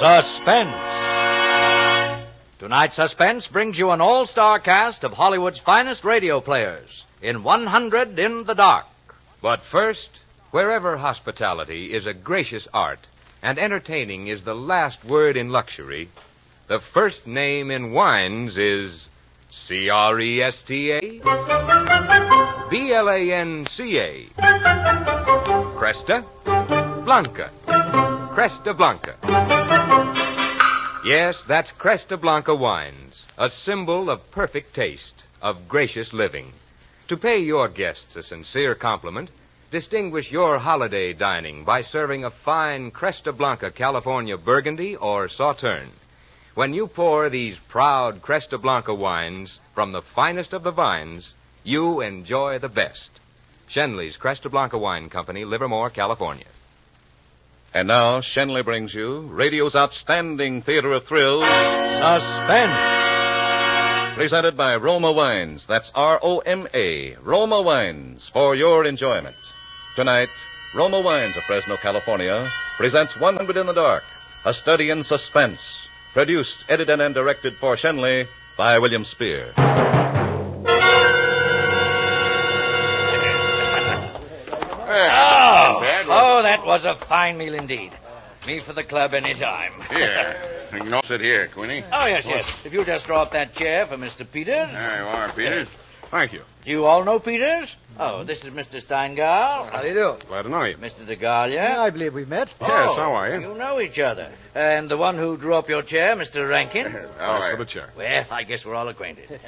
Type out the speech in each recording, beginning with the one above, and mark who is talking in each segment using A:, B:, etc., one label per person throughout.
A: Suspense. Tonight's Suspense brings you an all-star cast of Hollywood's finest radio players in 100 in the Dark.
B: But first, wherever hospitality is a gracious art and entertaining is the last word in luxury, the first name in wines is Cresta Blanca. Cresta Blanca. Cresta Blanca. Yes, that's Cresta Blanca wines, a symbol of perfect taste, of gracious living. To pay your guests a sincere compliment, distinguish your holiday dining by serving a fine Cresta Blanca California Burgundy or Sauterne. When you pour these proud Cresta Blanca wines from the finest of the vines, you enjoy the best. Shenley's Cresta Blanca Wine Company, Livermore, California.
C: And now, Shenley brings you radio's outstanding theater of thrills,
A: Suspense.
C: Presented by Roma Wines. That's R-O-M-A, Roma Wines, for your enjoyment. Tonight, Roma Wines of Fresno, California, presents 100 in the Dark, a study in suspense. Produced, edited, and directed for Shenley by William Spear.
A: Oh, that was a fine meal indeed. Me for the club any time.
D: Here. You can all sit here, Queenie.
A: Oh, yes. If you'll just draw up that chair for Mr. Peters.
D: There you are, Peters. Thank you.
A: Do you all know Peters? Oh, this is Mr. Steingall.
E: How do you do?
D: Glad to know you.
A: Mr. DeGalia.
E: I believe we've met.
D: Yes, how are you?
A: You know each other. And the one who drew up your chair, Mr. Rankin.
D: All
F: Thanks
D: right.
F: for the chair.
A: Well, I guess we're all acquainted.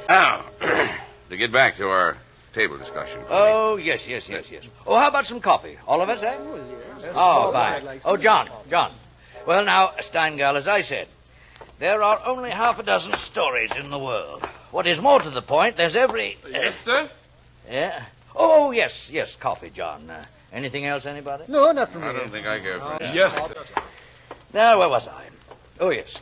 D: Now, to get back to our table discussion.
A: Oh, yes. Oh, how about some coffee? All of us, eh? Oh, fine. Oh, John. Well, now, Steingall, as I said, there are only half a dozen stories in the world. What is more to the point, there's every...
F: Yes, sir?
A: Yeah? Oh, yes, coffee, John. Anything else, anybody?
E: No, not from me.
D: I don't think I care for that.
F: Yes, sir.
A: Now, where was I? Oh, yes.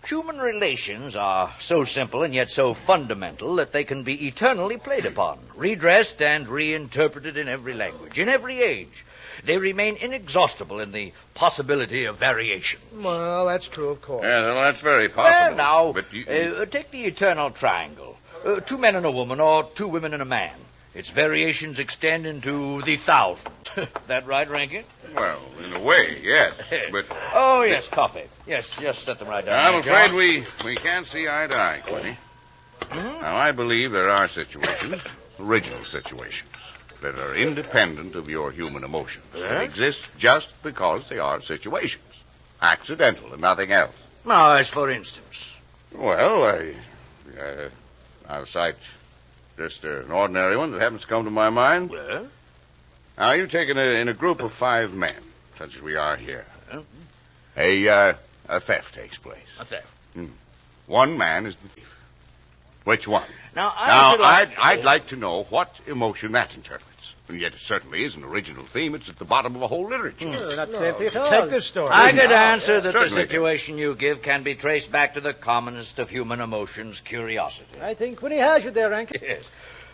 A: Human relations are so simple and yet so fundamental that they can be eternally played upon, redressed and reinterpreted in every language, in every age. They remain inexhaustible in the possibility of variations.
E: Well, that's true, of course.
D: Yeah, well, that's very possible.
A: Well, now,
D: But you...
A: take the eternal triangle. 2 men and a woman, or 2 women and a man. Its variations extend into the thousands. That right, Rankin?
D: Well, in a way, yes. But
A: Oh, yes, coffee. Yes, just set them right down.
D: I'm
A: there,
D: afraid
A: John.
D: we can't see eye to eye, Queenie.
A: Mhm.
D: Now, I believe there are situations, original situations, that are independent of your human emotions. They
A: Yes?
D: exist just because they are situations. Accidental and nothing else.
A: Now, as for instance.
D: Well, I'll cite just an ordinary one that happens to come to my mind.
A: Well?
D: Now, you take in a group of 5 men, such as we are here.
A: Well?
D: A theft takes place.
A: A theft.
D: One man is the thief. Which one?
A: Now,
D: I'd like to know what emotion that interprets. And yet it certainly is an original theme. It's at the bottom of a whole literature.
E: Not safety at all.
G: Detective story.
A: I could answer that the
D: certainly.
A: situation you give can be traced back to the commonest of human emotions, curiosity.
E: I think when he has you there, Rankin.
A: Yes.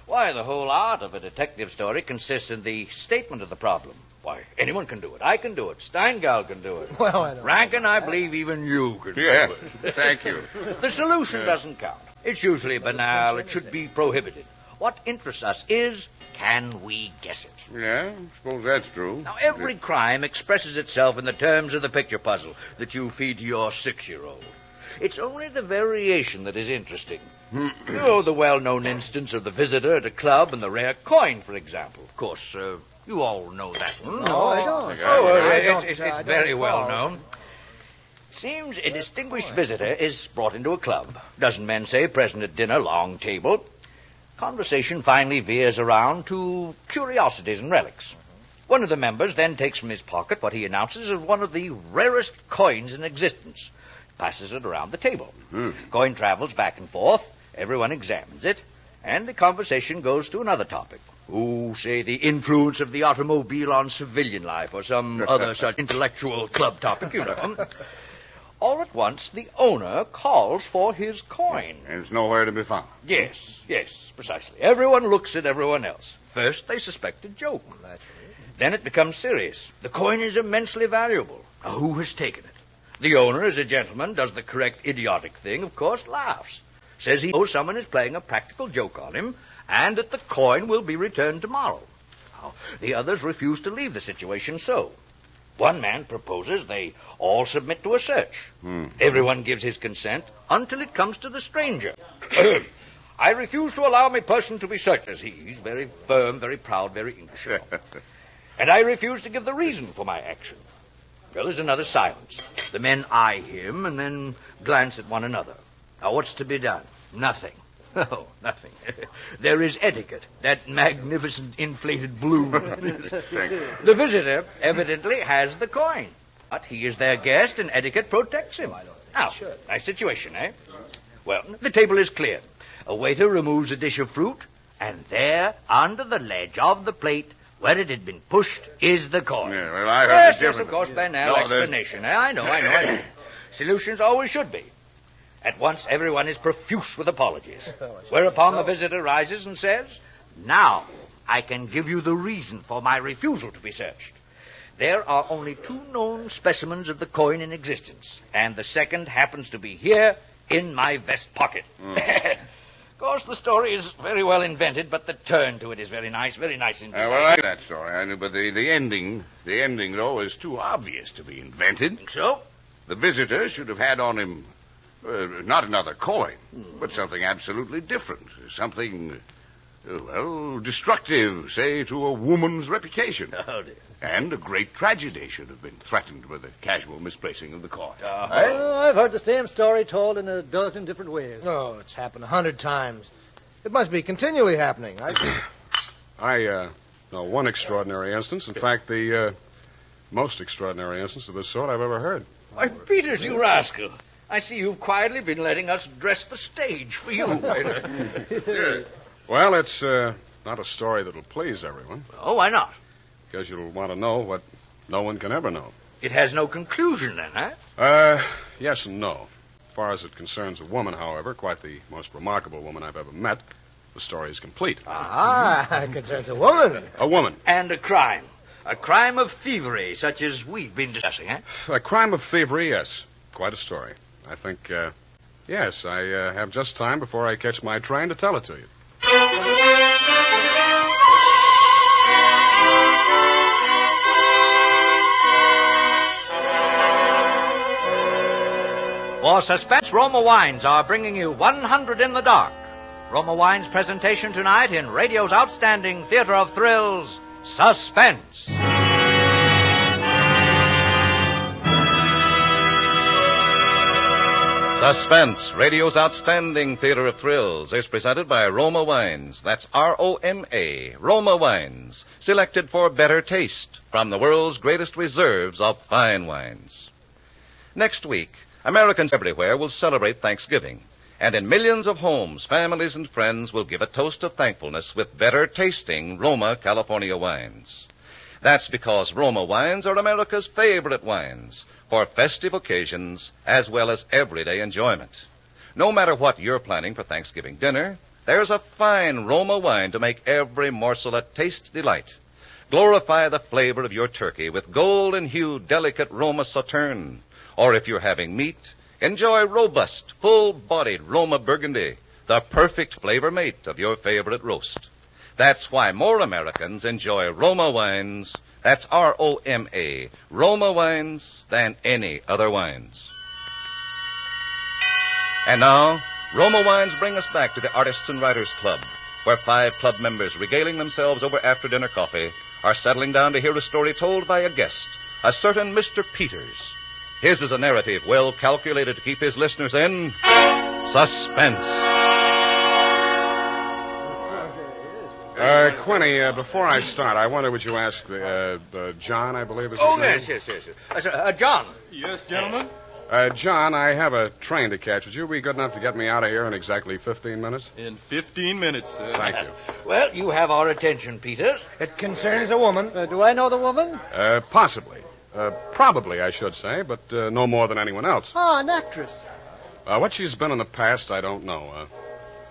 A: Why, the whole art of a detective story consists in the statement of the problem. Why, anyone can do it. I can do it. Steingall can do it.
E: Well, I don't
A: Rankin, I believe even you can
D: Yeah,
A: do it.
D: thank you.
A: The solution doesn't count. It's usually banal. It should be prohibited. What interests us is, can we guess it?
D: Yeah, I suppose that's true.
A: Now, every crime expresses itself in the terms of the picture puzzle that you feed to your 6-year-old. It's only the variation that is interesting. The well-known instance of the visitor at a club and the rare coin, for example. Of course, you all know that one.
E: No, I don't.
A: It's very well known. Seems a distinguished visitor is brought into a club. Dozen men, say, present at dinner, long table. Conversation finally veers around to curiosities and relics. One of the members then takes from his pocket what he announces as one of the rarest coins in existence. Passes it around the table. Coin travels back and forth. Everyone examines it. And the conversation goes to another topic. Say, the influence of the automobile on civilian life, or some other such intellectual club topic, you know. All at once, the owner calls for his coin.
D: And it's nowhere to be found.
A: Yes, precisely. Everyone looks at everyone else. First, they suspect a joke. Then it becomes serious. The coin is immensely valuable. Now, who has taken it? The owner, as a gentleman, does the correct idiotic thing, of course, laughs. Says he knows someone is playing a practical joke on him, and that the coin will be returned tomorrow. Now, the others refuse to leave the situation so. One man proposes they all submit to a search. Everyone gives his consent until it comes to the stranger. I refuse to allow my person to be searched, says he. He's very firm, very proud, very English. And I refuse to give the reason for my action. Well, there's another silence. The men eye him and then glance at one another. Now, what's to be done? Nothing. Oh, nothing. There is etiquette, that magnificent inflated balloon. The visitor evidently has the coin, but he is their guest and etiquette protects him. Now, nice situation, eh? Well, the table is cleared. A waiter removes a dish of fruit, and there, under the ledge of the plate, where it had been pushed, is the coin.
D: Yeah, well, I heard
A: Yes, of course, banal explanation. I know. Solutions always should be. At once, everyone is profuse with apologies. Whereupon the visitor rises and says, now, I can give you the reason for my refusal to be searched. There are only 2 known specimens of the coin in existence, and the second happens to be here in my vest pocket. Of course, the story is very well invented, but the turn to it is very nice indeed.
D: Well, I like that story, I know, but the ending, though, is too obvious to be invented.
A: Think so?
D: The visitor should have had on him not another coin, but something absolutely different. Something, destructive, say, to a woman's reputation.
A: Oh, dear.
D: And a great tragedy should have been threatened with the casual misplacing of the coin.
E: I've heard the same story told in a dozen different ways.
F: Oh, it's happened 100 times. It must be continually happening.
G: I know one extraordinary instance. In fact, the most extraordinary instance of this sort I've ever heard.
A: Why, Peters, you rascal. I see you've quietly been letting us dress the stage for you.
G: Well, it's not a story that'll please everyone,
A: Oh, why not?
G: because you'll want to know what no one can ever know.
A: It has no conclusion, then, huh?
G: Yes and no. As far as it concerns a woman, however, quite the most remarkable woman I've ever met, the story is complete.
F: It concerns a woman.
G: A woman.
A: And a crime. A crime of thievery, such as we've been discussing, eh?
G: A crime of thievery, yes. Quite a story. I think, yes, I have just time before I catch my train to tell it to you.
A: For suspense, Roma Wines are bringing you 100 in the Dark. Roma Wines' presentation tonight in radio's outstanding theater of thrills, Suspense.
C: Suspense, radio's outstanding theater of thrills, is presented by Roma Wines. That's R-O-M-A, Roma Wines, selected for better taste from the world's greatest reserves of fine wines. Next week, Americans everywhere will celebrate Thanksgiving, and in millions of homes, families and friends will give a toast of thankfulness with better tasting Roma California wines. That's because Roma wines are America's favorite wines for festive occasions as well as everyday enjoyment. No matter what you're planning for Thanksgiving dinner, there's a fine Roma wine to make every morsel a taste delight. Glorify the flavor of your turkey with golden-hued, delicate Roma Sauterne. Or if you're having meat, enjoy robust, full-bodied Roma Burgundy, the perfect flavor mate of your favorite roast. That's why more Americans enjoy Roma wines, that's R-O-M-A, Roma wines, than any other wines. And now, Roma wines bring us back to the Artists and Writers Club, where 5 club members regaling themselves over after-dinner coffee are settling down to hear a story told by a guest, a certain Mr. Peters. His is a narrative well calculated to keep his listeners in suspense.
G: Quinny, before I start, I wonder would you ask John, I believe is his name?
A: Yes. John.
H: Yes, gentlemen?
G: John, I have a train to catch. Would you be good enough to get me out of here in exactly 15 minutes?
H: In 15 minutes, sir.
G: Thank you.
A: Well, you have our attention, Peters.
F: It concerns a woman.
E: Do I know the woman?
G: Possibly. Probably, I should say, but no more than anyone else.
E: Oh, an actress.
G: What she's been in the past, I don't know. A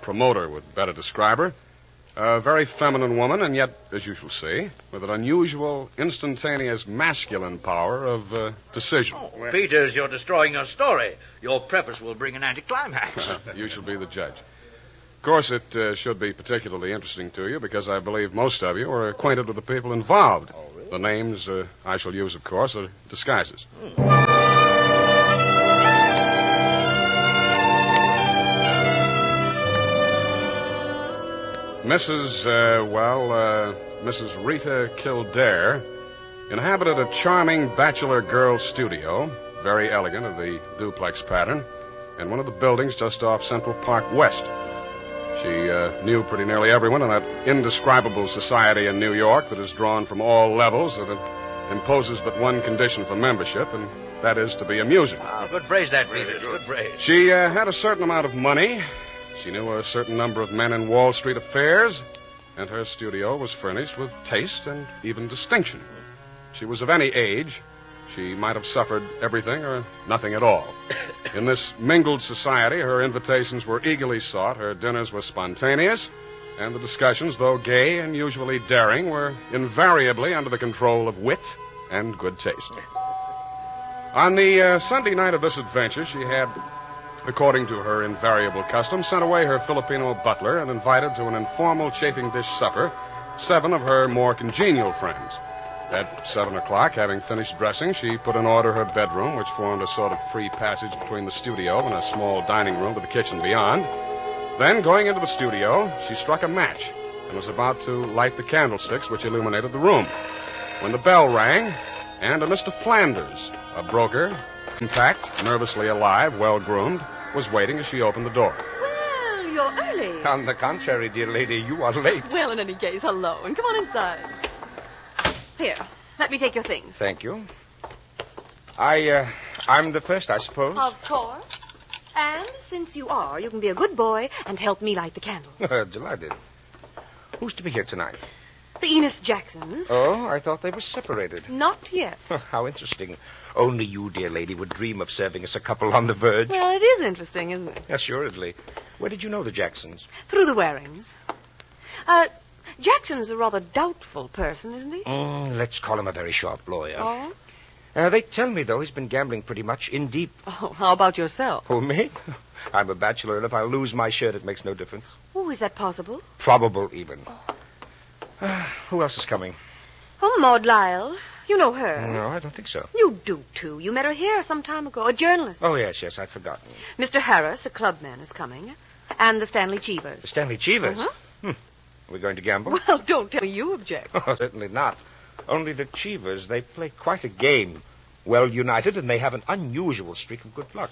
G: promoter would better describe her. A very feminine woman, and yet, as you shall see, with an unusual, instantaneous masculine power of decision.
A: Oh, Peters, you're destroying your story. Your preface will bring an anticlimax.
G: You shall be the judge. Of course, it should be particularly interesting to you because I believe most of you are acquainted with the people involved.
A: Oh, really?
G: The names I shall use, of course, are disguises. Mrs. Rita Kildare inhabited a charming bachelor girl studio, very elegant of the duplex pattern, in one of the buildings just off Central Park West. She knew pretty nearly everyone in that indescribable society in New York that is drawn from all levels, that imposes but one condition for membership, and that is to be amusing.
A: Ah, good phrase, that, Peters. Good phrase.
G: She had a certain amount of money. She knew a certain number of men in Wall Street affairs, and her studio was furnished with taste and even distinction. She was of any age. She might have suffered everything or nothing at all. In this mingled society, her invitations were eagerly sought, her dinners were spontaneous, and the discussions, though gay and usually daring, were invariably under the control of wit and good taste. On the Sunday night of this adventure, she had, according to her invariable custom, sent away her Filipino butler and invited to an informal chafing dish supper 7 of her more congenial friends. At 7 o'clock, having finished dressing, she put in order her bedroom, which formed a sort of free passage between the studio and a small dining room with the kitchen beyond. Then, going into the studio, she struck a match and was about to light the candlesticks which illuminated the room, when the bell rang, and a Mr. Flanders, a broker, compact, nervously alive, well-groomed, was waiting as she opened the door.
I: Well, you're early.
J: On the contrary, dear lady, you are late.
I: Well, in any case, hello, and come on inside. Here, let me take your things.
J: Thank you. I'm the first, I suppose.
I: Of course. And since you are, you can be a good boy and help me light the candles.
J: Delighted. Who's to be here tonight?
I: The Enos Jacksons.
J: Oh, I thought they were separated.
I: Not yet.
J: How interesting. Only you, dear lady, would dream of serving us a couple on the verge.
I: Well, it is interesting, isn't it?
J: Assuredly. Where did you know the Jacksons?
I: Through the Warings. Jackson's a rather doubtful person, isn't he?
J: Let's call him a very sharp lawyer.
I: Oh?
J: They tell me, though, he's been gambling pretty much in deep.
I: Oh, how about yourself?
J: Who, me? I'm a bachelor, and if I lose my shirt, it makes no difference.
I: Oh, is that possible?
J: Probable, even. Who else is coming?
I: Oh, Maud Lyle. You know her.
J: No, I don't think so.
I: You do, too. You met her here some time ago. A journalist.
J: Oh, yes, I'd forgotten.
I: Mr. Harris, a clubman, is coming. And the Stanley Cheevers.
J: The Stanley Cheevers?
I: Uh-huh.
J: Are we going to gamble?
I: Well, don't tell me you object.
J: Oh, certainly not. Only the Cheevers, they play quite a game. Well united, and they have an unusual streak of good luck.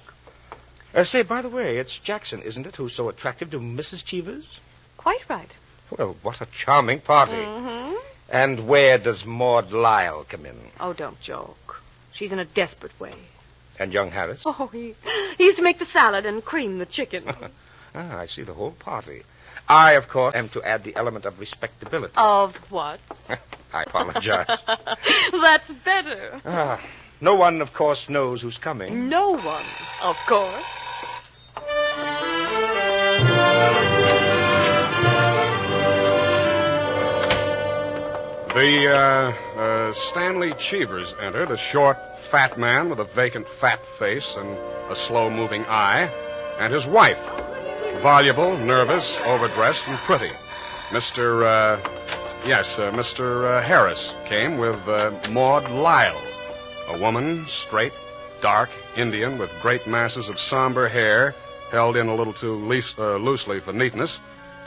J: Say, by the way, it's Jackson, isn't it, who's so attractive to Mrs. Cheevers?
I: Quite right.
J: Well, what a charming party.
I: Mm-hmm.
J: And where does Maud Lyle come in?
I: Oh, don't joke. She's in a desperate way.
J: And young Harris?
I: Oh, he used to make the salad and cream the chicken.
J: I see the whole party. I, of course, am to add the element of respectability.
I: Of what?
J: I apologize.
I: That's better.
J: No one, of course, knows who's coming.
I: No one, of course.
G: The Stanley Cheevers entered, a short, fat man with a vacant, fat face and a slow-moving eye, and his wife, voluble, nervous, overdressed, and pretty. Mr. Harris came with Maud Lyle, a woman, straight, dark, Indian, with great masses of somber hair held in a little too loosely for neatness,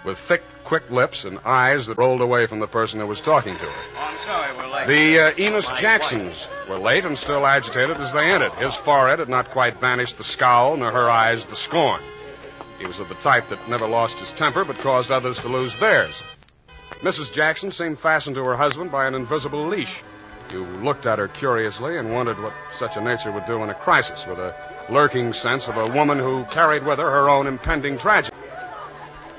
G: with thick, quick lips and eyes that rolled away from the person who was talking to her.
A: Oh, I'm sorry, we're late.
G: The Enos Jacksons were late and still agitated as they entered. His forehead had not quite banished the scowl, nor her eyes the scorn. He was of the type that never lost his temper but caused others to lose theirs. Mrs. Jackson seemed fastened to her husband by an invisible leash. You looked at her curiously and wondered what such a nature would do in a crisis, with a lurking sense of a woman who carried with her own impending tragedy.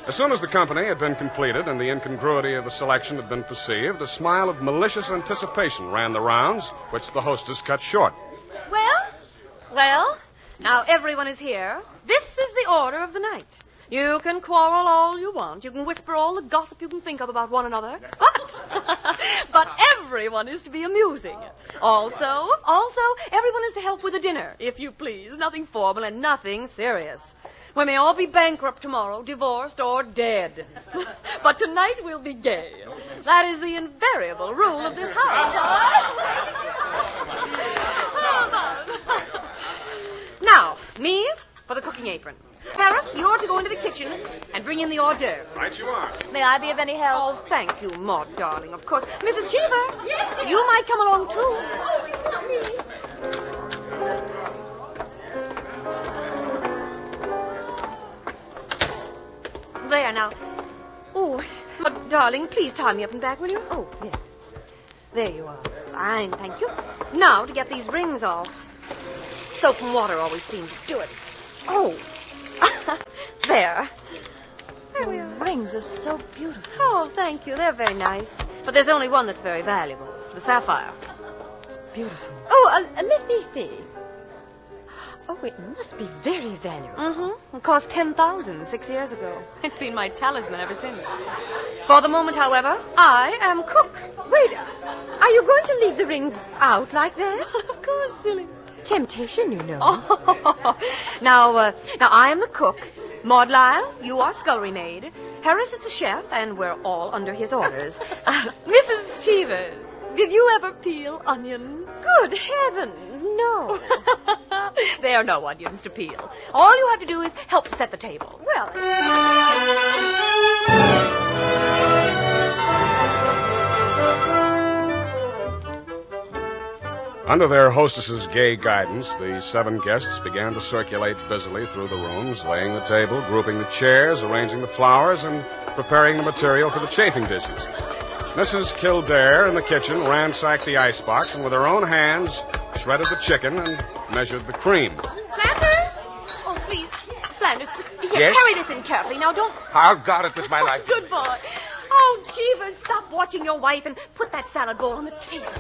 G: As soon as the company had been completed and the incongruity of the selection had been perceived, a smile of malicious anticipation ran the rounds, which the hostess cut short.
I: Well, now everyone is here. This is the order of the night. You can quarrel all you want. You can whisper all the gossip you can think of about one another. But everyone is to be amusing. Also, everyone is to help with the dinner, if you please. Nothing formal and nothing serious. We may all be bankrupt tomorrow, divorced, or dead. But tonight we'll be gay. That is the invariable rule of this house. Now, me for the cooking apron. Harris, you're to go into the kitchen and bring in the hors d'oeuvre.
G: Right you are.
K: May I be of any help?
I: Oh, thank you, Maud, darling, of course. Mrs. Cheever, yes, you might come along, too.
K: Oh, do you want me?
I: There, now. Oh, but, darling, please tie me up and back, will you? Oh, yes. There you are. Fine, thank you. Now, to get these rings off. Soap and water always seem to do it. Oh. There. There we are.
K: Rings are so beautiful.
I: Oh, thank you. They're very nice. But there's only one that's very valuable. The sapphire.
K: It's beautiful.
L: Oh, let me see. Oh, it must be very valuable.
I: Mm-hmm. It cost $10,000 6 years ago. It's been my talisman ever since. For the moment, however, I am cook.
L: Wait, are you going to leave the rings out like that?
I: Of course, silly.
L: Temptation, you know.
I: Oh. Now I am the cook. Maud Lyle, you are scullery maid. Harris is the chef, and we're all under his orders. Mrs. Cheever, did you ever peel onions?
L: Good heavens, no.
I: There are no onions to peel. All you have to do is help set the table.
L: Well...
G: Under their hostess's gay guidance, the 7 guests began to circulate busily through the rooms, laying the table, grouping the chairs, arranging the flowers, and preparing the material for the chafing dishes. Mrs. Kildare in the kitchen ransacked the icebox and with her own hands shredded the chicken and measured the cream.
I: Flanders? Oh, please. Flanders, here,
J: Yes?
I: carry this in carefully. Now, don't...
J: I'll guard it with my life.
I: Good boy. Oh, Cheever, stop watching your wife and put that salad bowl on the table.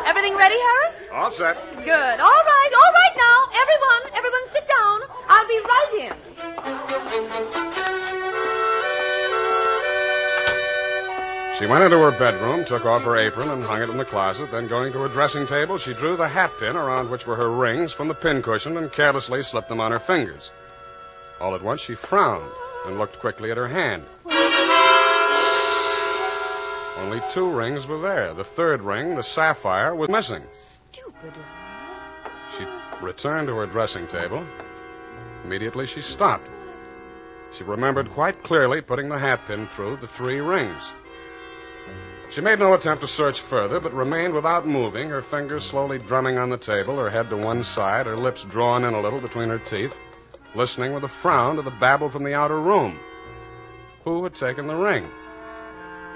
I: Everything ready, Harris?
G: All set.
I: Good. All right now. Everyone sit down. I'll be right in.
G: She went into her bedroom, took off her apron, and hung it in the closet. Then, going to her dressing table, she drew the hat pin around which were her rings from the pincushion and carelessly slipped them on her fingers. All at once, she frowned and looked quickly at her hand. Only 2 rings were there. The 3rd ring, the sapphire, was missing.
I: Stupid.
G: She returned to her dressing table. Immediately, she stopped. She remembered quite clearly putting the hat pin through the 3 rings. She made no attempt to search further, but remained without moving, her fingers slowly drumming on the table, her head to one side, her lips drawn in a little between her teeth, listening with a frown to the babble from the outer room. Who had taken the ring?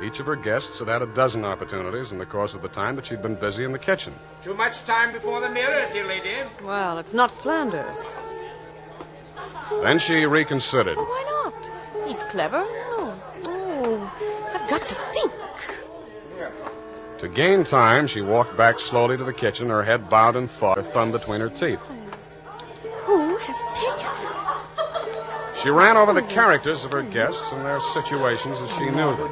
G: Each of her guests had had a dozen opportunities in the course of the time that she'd been busy in the kitchen.
J: Too much time before the mirror, dear lady.
I: Well, it's not Flanders.
G: Then she reconsidered.
I: Well, why not? He's clever. Oh, I've got to think.
G: To gain time, she walked back slowly to the kitchen, her head bowed in thought, her thumb between her teeth.
L: Who has taken it?
G: She ran over the characters of her guests and their situations as she knew them.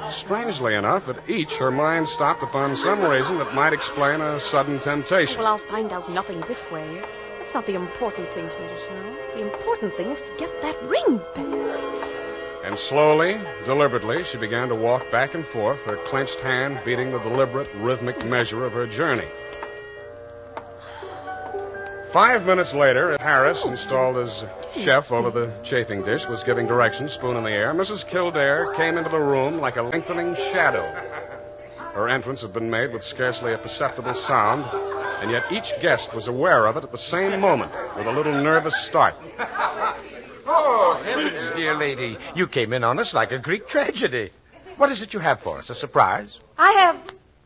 G: Strangely enough, at each her mind stopped upon some reason that might explain a sudden temptation.
I: Well, I'll find out nothing this way. That's not the important thing to me just now. The important thing is to get that ring back.
G: And slowly, deliberately, she began to walk back and forth, her clenched hand beating the deliberate, rhythmic measure of her journey. 5 minutes later, Harris, installed as chef over the chafing dish, was giving directions, spoon in the air. Mrs. Kildare came into the room like a lengthening shadow. Her entrance had been made with scarcely a perceptible sound, and yet each guest was aware of it at the same moment, with a little nervous start.
J: Oh, heavens, dear lady. You came in on us like a Greek tragedy. What is it you have for us? A surprise?
I: I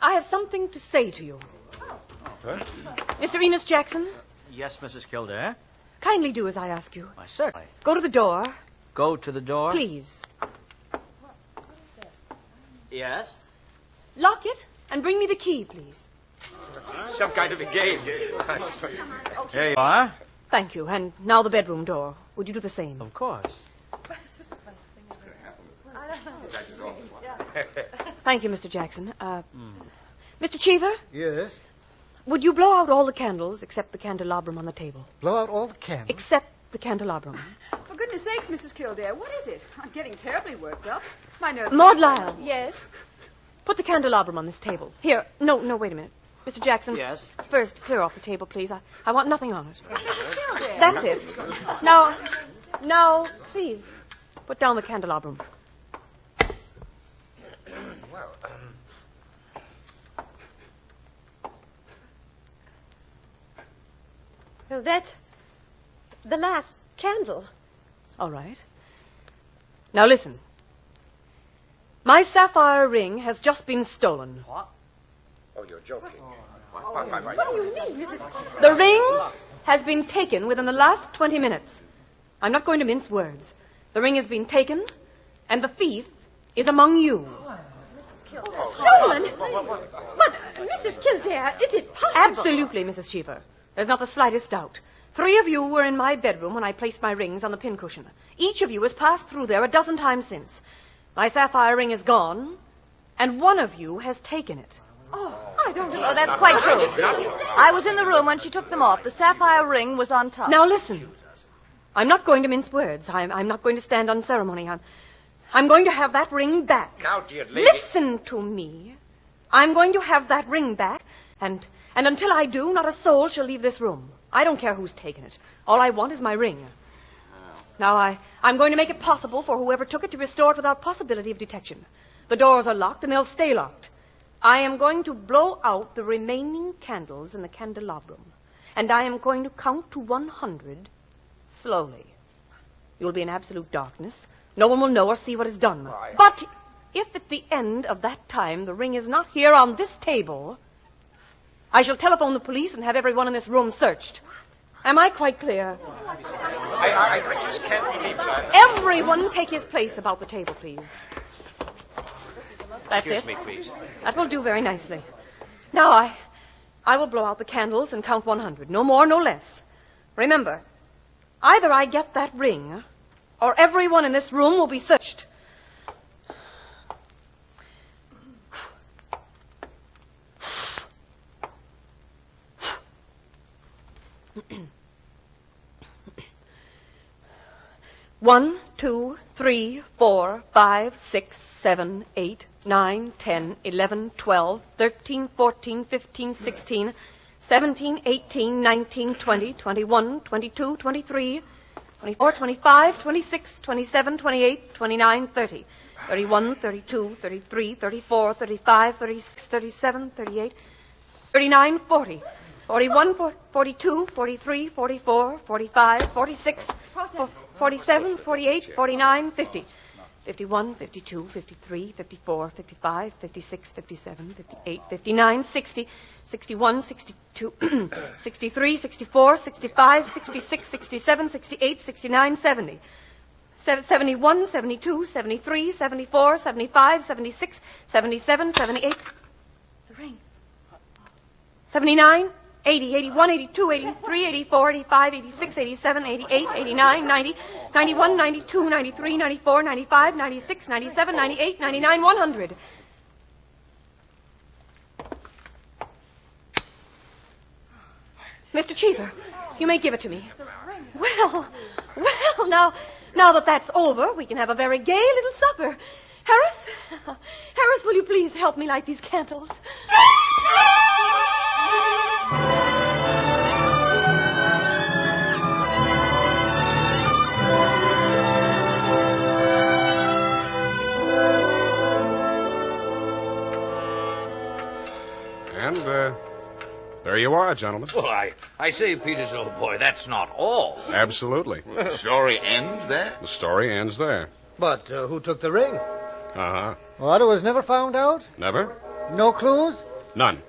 I: have something to say to you.
J: Huh?
I: Mr. Enos Jackson,
M: Yes, Mrs. Kildare?
I: kindly do as I ask you.
M: Why, certainly.
I: Go to the door.
M: Go to the door?
I: Please.
M: Yes?
I: Lock it and bring me the key, please.
J: Some kind of a game.
M: Here you are.
I: Thank you. And now the bedroom door. Would you do the same?
M: Of course.
I: Thank you, Mr. Jackson. Mr. Cheever?
E: Yes?
I: Would you blow out all the candles except the candelabrum on the table?
E: Blow out all the candles?
I: Except the candelabrum.
N: For goodness sakes, Mrs. Kildare, what is it? I'm getting terribly worked up. My nerves...
I: Maud Lyle.
N: Yes?
I: Put the candelabrum on this table. Here. No, wait a minute. Mr. Jackson.
M: Yes?
I: First, clear off the table, please. I want nothing on it.
N: Mrs. Kildare.
I: That's it. Now, please, put down the candelabrum.
L: Well, that's the last candle.
I: All right. Now listen. My sapphire ring has just been stolen.
J: What? Oh, you're joking.
L: What do you mean, Mrs.
I: The ring has been taken within the last 20 minutes. I'm not going to mince words. The ring has been taken, and the thief is among you.
L: Stolen? But, Mrs. Kildare, is it possible?
I: Absolutely, Mrs. Cheever. There's not the slightest doubt. 3 of you were in my bedroom when I placed my rings on the pincushion. Each of you has passed through there a dozen times since. My sapphire ring is gone, and one of you has taken it.
L: Oh, I don't know.
N: Oh, that's quite true. I was in the room when she took them off. The sapphire ring was on top.
I: Now listen. I'm not going to mince words. I'm not going to stand on ceremony. I'm going to have that ring back.
J: Now, dear lady...
I: Listen to me. I'm going to have that ring back, and until I do, not a soul shall leave this room. I don't care who's taken it. All I want is my ring. Now, I'm going to make it possible for whoever took it to restore it without possibility of detection. The doors are locked, and they'll stay locked. I am going to blow out the remaining candles in the candelabrum, and I am going to count to 100 slowly. You'll be in absolute darkness. No one will know or see what is done.
J: Why?
I: But if at the end of that time the ring is not here on this table, I shall telephone the police and have everyone in this room searched. Am I quite clear?
J: I just can't believe that.
I: Everyone take his place about the table, please. That's
J: Excuse
I: it.
J: me, please.
I: That will do very nicely. Now, I will blow out the candles and count 100. No more, no less. Remember, either I get that ring, or everyone in this room will be searched. One, 2, 3, 4, 5, 6, 7, 8, 9, 10, 11, 12, 13, 14, 15, 16, 17, 18, 19, 20, 21, 22, 23, 24, 25, 26, 27, 28, 29, 30, 31, 32, 33, 34, 35, 36, 37, 38, 39, 40, 41, 42, 43, 44, 45, 46, 47, 48, 49, 50. 51, 52, 53, 54, 55, 56, 57, 58, 59, 60, 61, 62, 63, 64, 65, 66, 67, 68, 69, 70. 71, 72, 73, 74, 75, 76, 77, 78. The ring. 79, 80, 81, 82, 83, 84, 85, 86, 87, 88, 89, 90, 91, 92, 93, 94, 95, 96, 97, 98, 99, 100. Mr. Cheever, you may give it to me. Well, now that that's over, we can have a very gay little supper. Harris, will you please help me light these candles?
G: And, there you are, gentlemen.
A: Well, I say, Peters, old boy, that's not all.
G: Absolutely.
D: The story ends there?
G: The story ends there.
E: But who took the ring?
G: Uh-huh.
E: What, it was never found out?
G: Never?
E: No clues?
G: None.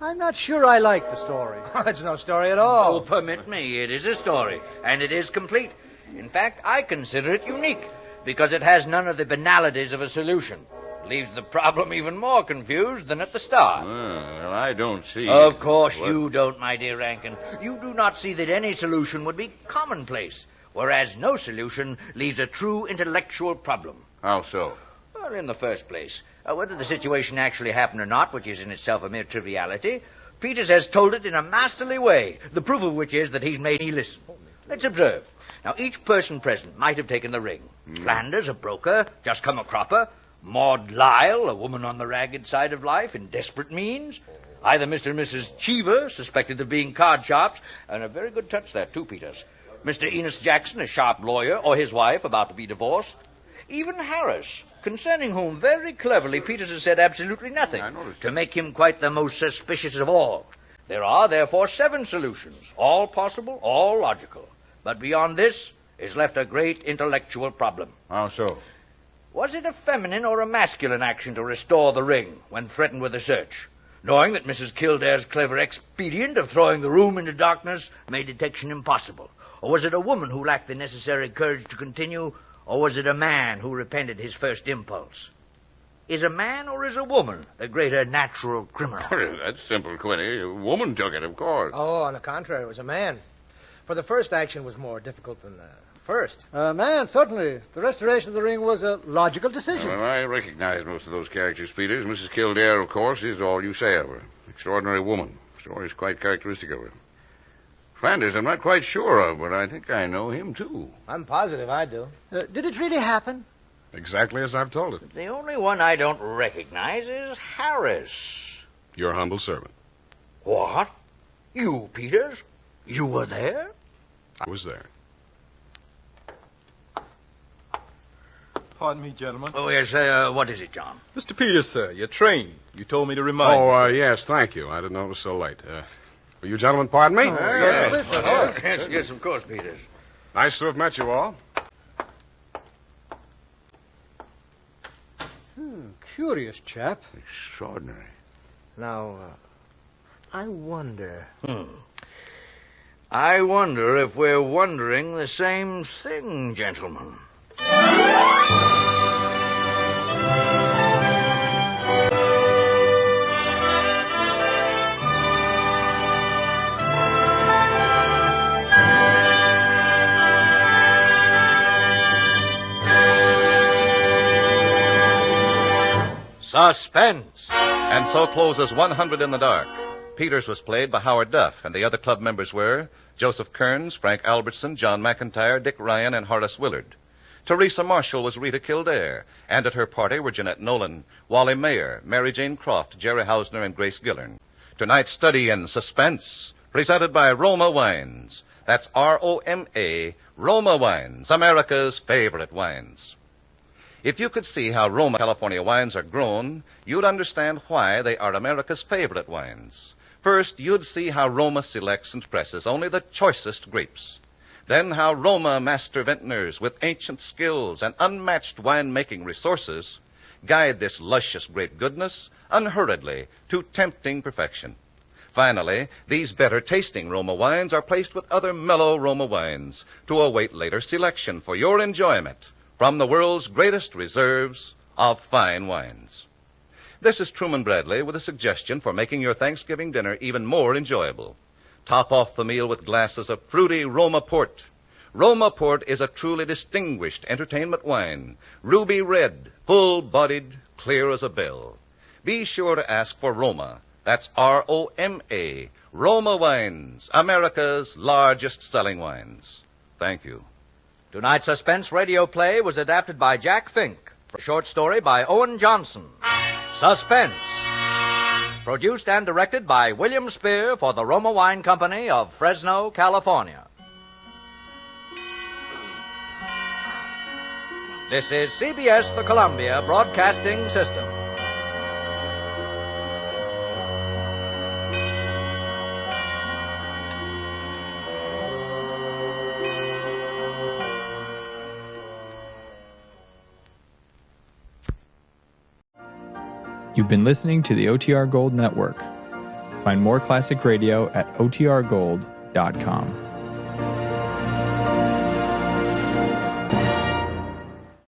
E: I'm not sure I like the story. It's no story at all.
A: Oh, permit me. It is a story, and it is complete. In fact, I consider it unique, because it has none of the banalities of a solution. Leaves the problem even more confused than at the start.
D: Well, I don't see.
A: Of course you don't, my dear Rankin. You do not see that any solution would be commonplace, whereas no solution leaves a true intellectual problem.
D: How so?
A: Well, in the first place, whether the situation actually happened or not, which is in itself a mere triviality, Peters has told it in a masterly way, the proof of which is that he's made me listen. Let's observe. Now, each person present might have taken the ring. Flanders, a broker, just come a cropper. Maud Lyle, a woman on the ragged side of life, in desperate means. Either Mr. and Mrs. Cheever, suspected of being card sharps, and a very good touch that, too, Peters. Mr. Enos Jackson, a sharp lawyer, or his wife, about to be divorced. Even Harris, concerning whom very cleverly Peters has said absolutely nothing, to make him quite the most suspicious of all. There are, therefore, 7 solutions, all possible, all logical. But beyond this is left a great intellectual problem.
D: How so?
A: Was it a feminine or a masculine action to restore the ring when threatened with a search, knowing that Mrs. Kildare's clever expedient of throwing the room into darkness made detection impossible? Or was it a woman who lacked the necessary courage to continue, or was it a man who repented his first impulse? Is a man or is a woman the greater natural criminal?
D: That's simple, Quinny. A woman took it, of course.
F: Oh, on the contrary, it was a man. For the first action was more difficult than the first.
E: Man, certainly. The restoration of the ring was a logical decision.
D: Well, I recognize most of those characters, Peters. Mrs. Kildare, of course, is all you say of her. Extraordinary woman. Story's quite characteristic of her. Flanders, I'm not quite sure of, but I think I know him, too.
F: I'm positive I do.
E: Did it really happen?
G: Exactly as I've told it.
A: The only one I don't recognize is Harris.
G: Your humble servant.
A: What? You, Peters? You were there?
G: I was there.
H: Pardon me, gentlemen.
A: Oh, yes, what is it, John?
H: Mr. Peters, sir, your train. You told me to remind you.
G: Oh, yes, thank you. I didn't know it was so late. Will you gentlemen pardon me?
A: Yes, of course, Peters.
G: Nice to have met you all.
E: Curious chap.
D: Extraordinary.
F: Now, I wonder...
A: I wonder if we're wondering the same thing, gentlemen. Suspense.
C: And so closes 100 in the Dark. Peters was played by Howard Duff, and the other club members were Joseph Kearns, Frank Albertson, John McIntyre, Dick Ryan, and Horace Willard. Teresa Marshall was Rita Kildare, and at her party were Jeanette Nolan, Wally Mayer, Mary Jane Croft, Jerry Hausner, and Grace Gillern. Tonight's study in suspense, presented by Roma Wines. That's R-O-M-A, Roma Wines, America's favorite wines. If you could see how Roma California wines are grown, you'd understand why they are America's favorite wines. First, you'd see how Roma selects and presses only the choicest grapes. Then how Roma master vintners with ancient skills and unmatched wine-making resources guide this luscious grape goodness unhurriedly to tempting perfection. Finally, these better-tasting Roma wines are placed with other mellow Roma wines to await later selection for your enjoyment from the world's greatest reserves of fine wines. This is Truman Bradley with a suggestion for making your Thanksgiving dinner even more enjoyable. Top off the meal with glasses of fruity Roma Port. Roma Port is a truly distinguished entertainment wine, ruby red, full-bodied, clear as a bell. Be sure to ask for Roma. That's R-O-M-A, Roma Wines, America's largest selling wines. Thank you.
A: Tonight's suspense radio play was adapted by Jack Fink for a short story by Owen Johnson. Suspense. Produced and directed by William Spear for the Roma Wine Company of Fresno, California. This is CBS, the Columbia Broadcasting System.
O: You've been listening to the OTR Gold Network. Find more classic radio at otrgold.com.